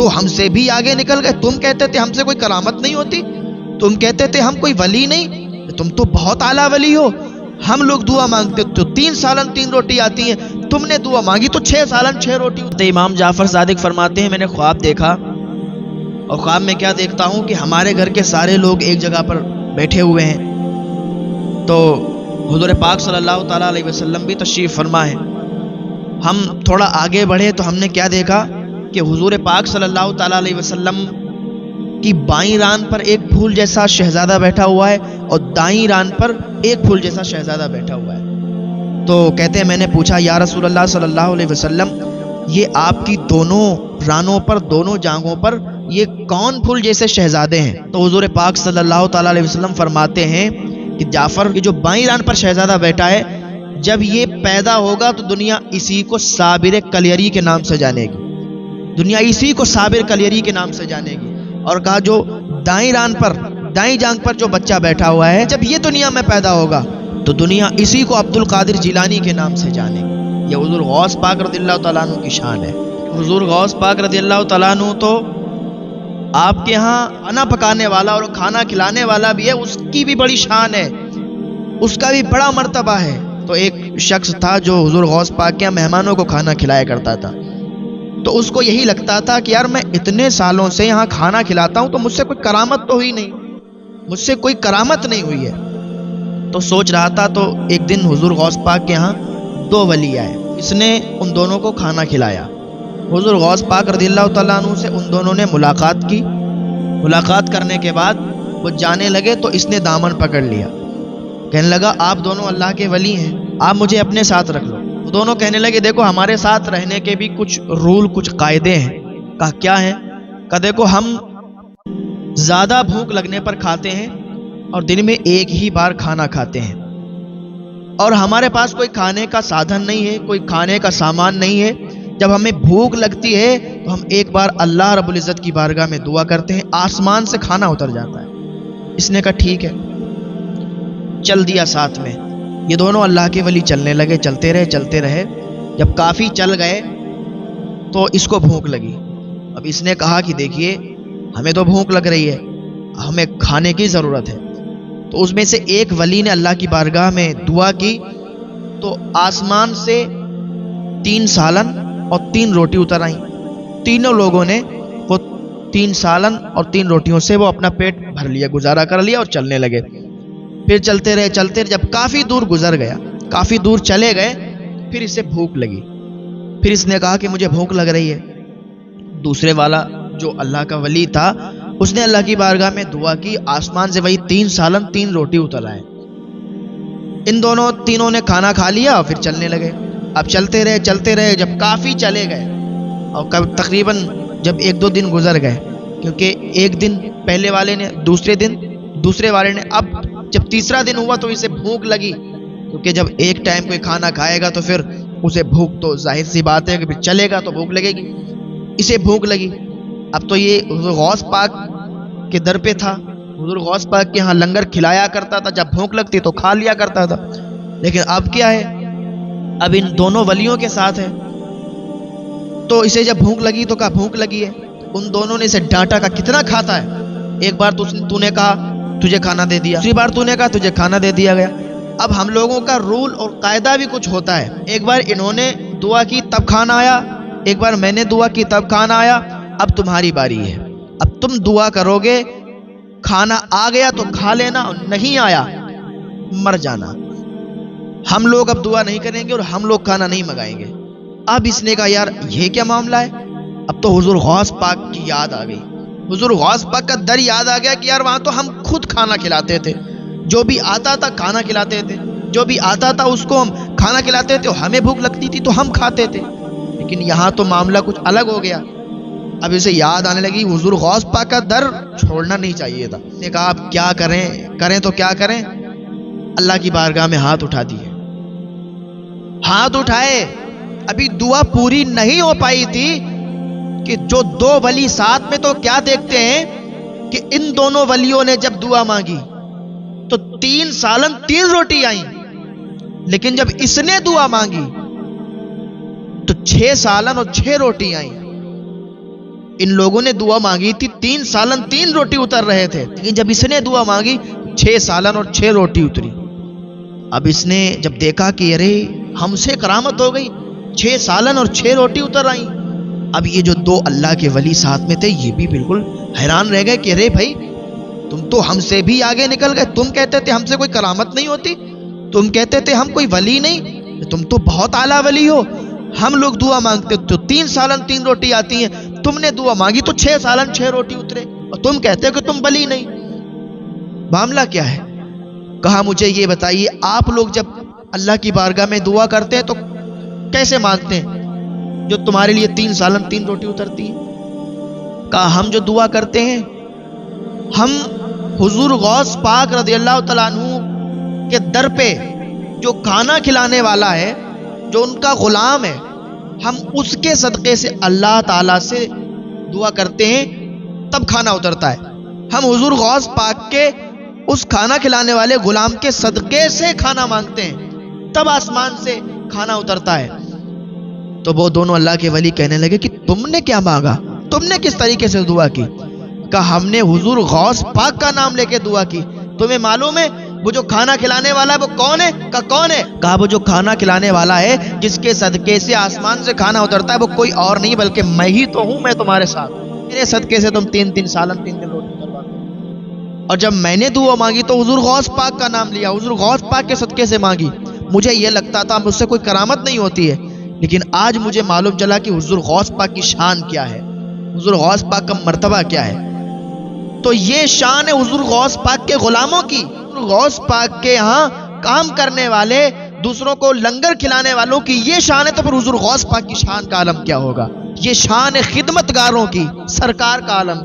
تو ہم سے بھی آگے نکل گئے. تم کہتے تھے ہم سے کوئی کرامت نہیں ہوتی, تم کہتے تھے ہم کوئی ولی نہیں, تم تو بہت اعلیٰ ولی ہو. ہم لوگ دعا مانگتے تو 3 سالن 3 روٹی آتی ہیں, تم نے دعا مانگی تو 6 سالن 6 روٹی. امام جعفر صادق فرماتے ہیں میں نے خواب دیکھا, اور خواب میں کیا دیکھتا ہوں کہ ہمارے گھر کے سارے لوگ ایک جگہ پر بیٹھے ہوئے ہیں, تو حضور پاک صلی اللہ تعالیٰ علیہ وسلم بھی تشریف فرما ہے. ہم تھوڑا آگے بڑھے تو ہم نے کیا دیکھا کہ حضور پاک صلی اللہ تعالیٰ علیہ وسلم کی بائیں ران پر ایک پھول جیسا شہزادہ بیٹھا ہوا ہے, اور دائیں ران پر ایک پھول جیسا شہزادہ بیٹھا ہوا ہے. تو کہتے ہیں میں نے پوچھا یا رسول اللہ صلی اللہ علیہ وسلم, یہ آپ کی دونوں رانوں پر, دونوں جانگوں پر یہ کون پھول جیسے شہزادے ہیں؟ تو حضور پاک صلی اللہ تعالیٰ علیہ وسلم فرماتے ہیں کہ جعفر, یہ جو بائیں ران پر شہزادہ بیٹھا ہے, جب یہ پیدا ہوگا تو دنیا اسی کو صابر کلیری کے نام سے جانے گی, دنیا اسی کو صابر کلیری کے نام سے جانے گی. اور کہا جو دائیں ران پر, دائیں جانگ پر جو بچہ بیٹھا ہوا ہے, جب یہ دنیا میں پیدا ہوگا تو دنیا اسی کو عبد القادر جیلانی کے نام سے جانے گی. یہ حضور غوث پاک رضی اللہ تعالیٰ عنہ کی شان ہے. حضور غوث پاک رضی اللہ تعالیٰ عنہ تو آپ کے ہاں کھانا پکانے والا اور کھانا کھلانے والا بھی ہے, اس کی بھی بڑی شان ہے, اس کا بھی بڑا مرتبہ ہے. تو ایک شخص تھا جو حضور غوث پاک کے مہمانوں کو کھانا کھلایا کرتا تھا, تو اس کو یہی لگتا تھا کہ یار میں اتنے سالوں سے یہاں کھانا کھلاتا ہوں تو مجھ سے کوئی کرامت تو ہوئی نہیں, مجھ سے کوئی کرامت نہیں ہوئی ہے. تو سوچ رہا تھا, تو ایک دن حضور غوث پاک کے یہاں 2 ولی آئے, اس نے ان دونوں کو کھانا کھلایا. حضور غوث پاک رضی اللہ تعالیٰ عنہ سے ان دونوں نے ملاقات کی. ملاقات کرنے کے بعد وہ جانے لگے تو اس نے دامن پکڑ لیا, کہنے لگا آپ دونوں اللہ کے ولی ہیں, آپ مجھے اپنے ساتھ رکھ لو. وہ دونوں کہنے لگے دیکھو ہمارے ساتھ رہنے کے بھی کچھ رول, کچھ قاعدے ہیں. کہا کیا ہے؟ کہا دیکھو ہم زیادہ بھوک لگنے پر کھاتے ہیں اور دن میں ایک ہی بار کھانا کھاتے ہیں, اور ہمارے پاس کوئی کھانے کا سادھن نہیں ہے, کوئی کھانے کا سامان نہیں ہے. جب ہمیں بھوک لگتی ہے تو ہم ایک بار اللہ رب العزت کی بارگاہ میں دعا کرتے ہیں, آسمان سے کھانا اتر جاتا ہے. اس نے کہا ٹھیک ہے, چل دیا ساتھ میں. یہ دونوں اللہ کے ولی چلنے لگے, چلتے رہے. جب کافی چل گئے تو اس کو بھوک لگی. اب اس نے کہا کہ دیکھیے ہمیں تو بھوک لگ رہی ہے, ہمیں کھانے کی ضرورت ہے. تو اس میں سے ایک ولی نے اللہ کی بارگاہ میں دعا کی تو آسمان سے 3 سالن اور 3 روٹی اتر آئیں. تینوں لوگوں نے وہ 3 سالن اور 3 روٹیوں سے وہ اپنا پیٹ بھر لیا, گزارا کر لیا اور چلنے لگے. پھر چلتے رہے, جب کافی دور گزر گیا, کافی دور چلے گئے, پھر اسے بھوک لگی. پھر اس نے کہا کہ مجھے بھوک لگ رہی ہے. دوسرے والا جو اللہ کا ولی تھا اس نے اللہ کی بارگاہ میں دعا کی, آسمان سے وہی 3 سالن 3 روٹی اتر آئے. ان تینوں نے کھانا کھا لیا اور پھر چلنے لگے. اب چلتے رہے, جب کافی چلے گئے اور تقریباً جب 1-2 دن گزر گئے, کیونکہ ایک دن پہلے والے نے, دوسرے والے نے, اب جب تیسرا دن ہوا تو اسے بھوک لگی, کیونکہ جب ایک ٹائم کوئی کھانا کھائے گا تو پھر اسے بھوک تو ظاہر سی بات ہے کہ پھر چلے گا تو بھوک لگے گی. اسے بھوک لگی. اب تو یہ حضور غوث پاک کے در پہ تھا, حضور غوث پاک کے ہاں لنگر کھلایا کرتا تھا, جب بھوک لگتی تو کھا لیا کرتا تھا. لیکن اب کیا ہے, اب ان دونوں ولیوں کے ساتھ ہے, تو اسے جب بھوک لگی تو کہا بھوک لگی ہے. ان دونوں نے اسے ڈانٹا, کا کتنا کھاتا ہے, ایک بار تو نے کہا تجھے کھانا دے دیا, دوسری بار تو نے کہا تجھے کھانا دے دیا گیا. اب ہم لوگوں کا رول اور قاعدہ بھی کچھ ہوتا ہے, ایک بار انہوں نے دعا کی تب کھانا آیا, ایک بار میں نے دعا کی تب کھانا آیا. اب تمہاری باری ہے, اب تم دعا کرو گے, کھانا آ گیا تو کھا لینا, اور نہیں آیا مر جانا. ہم لوگ اب دعا نہیں کریں گے اور ہم لوگ کھانا نہیں منگائیں گے. اب اس نے کہا یار یہ کیا معاملہ ہے. اب تو حضور غوث پاک کی یاد آ گئی, حضور غوث پاک کا در یاد آ گیا کہ یار وہاں تو ہم خود کھانا کھلاتے تھے, جو بھی آتا تھا کھانا کھلاتے تھے, جو بھی آتا تھا اس کو ہم کھانا کھلاتے تھے, ہمیں بھوک لگتی تھی تو ہم کھاتے تھے. لیکن یہاں تو معاملہ کچھ الگ ہو گیا. اب اسے یاد آنے لگی حضور غوث پاک کا در چھوڑنا نہیں چاہیے تھا. نے کہا آپ کیا کریں تو کیا کریں. اللہ کی بارگاہ میں ہاتھ اٹھا دیے, ہاتھ اٹھائے, ابھی دعا پوری نہیں ہو پائی تھی کہ جو 2 ولی ساتھ میں, تو کیا دیکھتے ہیں کہ ان دونوں ولیوں نے جب دعا مانگی تو 3 سالن 3 روٹی آئیں, لیکن جب اس نے دعا مانگی تو 6 سالن اور 6 روٹی آئیں. ان لوگوں نے دعا مانگی تھی 3 سالن 3 روٹی اتر رہے تھے، لیکن جب اس نے دعا مانگی 6 سالن اور 6 روٹی اتری۔ اب اس نے جب دیکھا کہ ارے ہم سے کرامت ہو گئی، 6 سالن اور 6 روٹی اتر آئیں۔ اب یہ جو 2 اللہ کے ولی ساتھ میں تھے یہ بھی بالکل حیران رہ گئے کہ ارے بھائی تم تو ہم سے بھی آگے نکل گئے، تم کہتے تھے ہم سے کوئی کرامت نہیں ہوتی، تم کہتے تھے ہم کوئی ولی نہیں، تم تو بہت اعلیٰ ولی ہو۔ ہم لوگ دعا مانگتے تو 3 سالن 3 روٹی آتی ہیں، تم نے دعا مانگی تو 6 سالن 6 روٹی اترے، اور تم کہتے ہو کہ تم ولی نہیں۔ معاملہ کیا ہے؟ کہا مجھے یہ بتائیے آپ لوگ جب اللہ کی بارگاہ میں دعا کرتے ہیں تو کیسے مانگتے ہیں جو تمہارے لیے 3 سالن 3 روٹی اترتی ہے؟ کہا ہم جو دعا کرتے ہیں ہم حضور غوث پاک رضی اللہ تعالیٰ عنہ کے در پہ جو کھانا کھلانے والا ہے، جو ان کا غلام ہے، ہم اس کے صدقے سے اللہ تعالیٰ سے دعا کرتے ہیں تب کھانا اترتا ہے۔ ہم حضور غوث پاک کے اس کھانا کھلانے والے غلام کے صدقے سے کھانا مانگتے ہیں تب آسمان سے کھانا اترتا ہے۔ تو وہ دونوں اللہ کے ولی کہنے لگے کہ تم نے کیا مانگا، تم نے کس طریقے سے دعا کی؟ کہا ہم نے حضور غوث پاک کا نام لے کے دعا کی۔ تمہیں معلوم ہے وہ جو کھانا کھلانے والا ہے وہ کون ہے؟ کہا کون ہے؟ کہا وہ جو کھانا کھلانے والا ہے جس کے صدقے سے آسمان سے کھانا اترتا ہے وہ کوئی اور نہیں بلکہ میں ہی تو ہوں، میں تمہارے ساتھ، میرے صدقے سے تم 3 سالن 3 روٹی اترواتے ہو۔ اور جب میں نے دعا مانگی تو حضور غوث پاک کا نام لیا، حضور غوث پاک کے صدقے سے مانگی۔ مجھے یہ لگتا تھا مجھ سے کوئی کرامت نہیں ہوتی ہے، لیکن آج مجھے معلوم چلا کہ حضور غوث پاک کی شان کیا ہے، حضور غوث پاک کا مرتبہ کیا ہے۔ تو یہ شان ہے حضور غوث پاک کے غلاموں کی، حضور غوث پاک کے ہاں کام کرنے والے، دوسروں کو لنگر کھلانے والوں کی یہ شان ہے، تو پھر حضور غوث پاک کی شان کا عالم کیا ہوگا؟ یہ شان ہے خدمت گاروں کی، سرکار کا عالم۔